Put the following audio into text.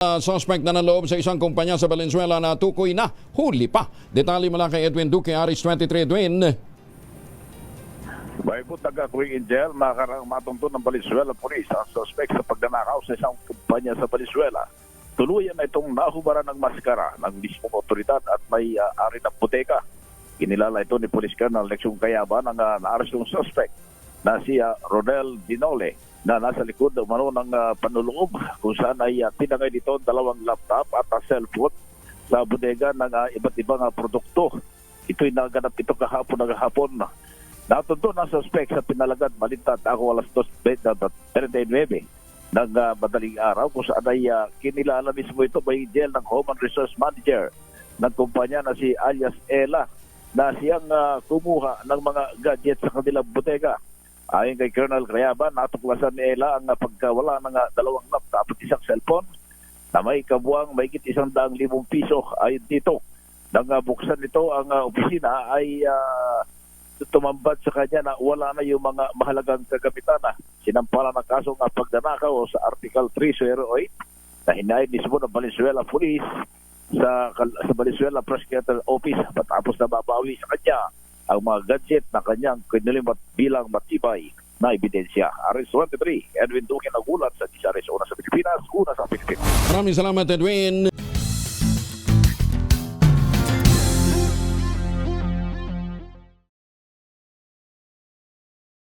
Suspect na nanloob sa isang kumpanya sa Valenzuela na tukoy na huli pa. Detalye mula kay Edwin Duque, Aris 23. Edwin. May po taga-Queen Angel, makarang matuntun ng Valenzuela Police ang suspect sa pagdanakaw sa isang kumpanya sa Valenzuela. Tuluyan na itong nahubaran ng maskara ng mismong otoridad at may ari ng buteka. Kinilala ito ni Police Colonel Lexung Cayaban ang naarestong suspect na si Rodel Dinole na nasa likod umano ng panuloob kung saan ay tinangay dito dalawang laptop at cellphone sa bodega ng iba't ibang produkto. Ito'y naganap ito kahapon. Natuntun ang suspect sa pinalagad Balintad ako alas 2:39 ng madaling araw kung saan ay kinilala mismo ito by jail ng Human Resource Manager ng kumpanya na si alias Ella na siyang kumuha ng mga gadgets sa kanilang bodega. Ayon kay Colonel Cayaban, natuklasan ni Ella ang pagkawala ng dalawang laptop at isang cellphone na may kabuang mahigit 100,000 piso. Ayon dito, nang buksan nito ang opisina ay tumambad sa kanya na wala na yung mga mahalagang kagamitan na sinampalan ng kasong pagdanakaw sa Article 308 na hinahin mismo ng Valenzuela Police sa Valenzuela Prosecutor Office matapos na mabawi sa kanya ang mga gadget na kanyang kinilimat bilang matibay na ebidensya. Aris 23, Edwin Duque nagulat sa Disares, una sa Pilipinas, una sa Pilipinas. Maraming salamat, Edwin.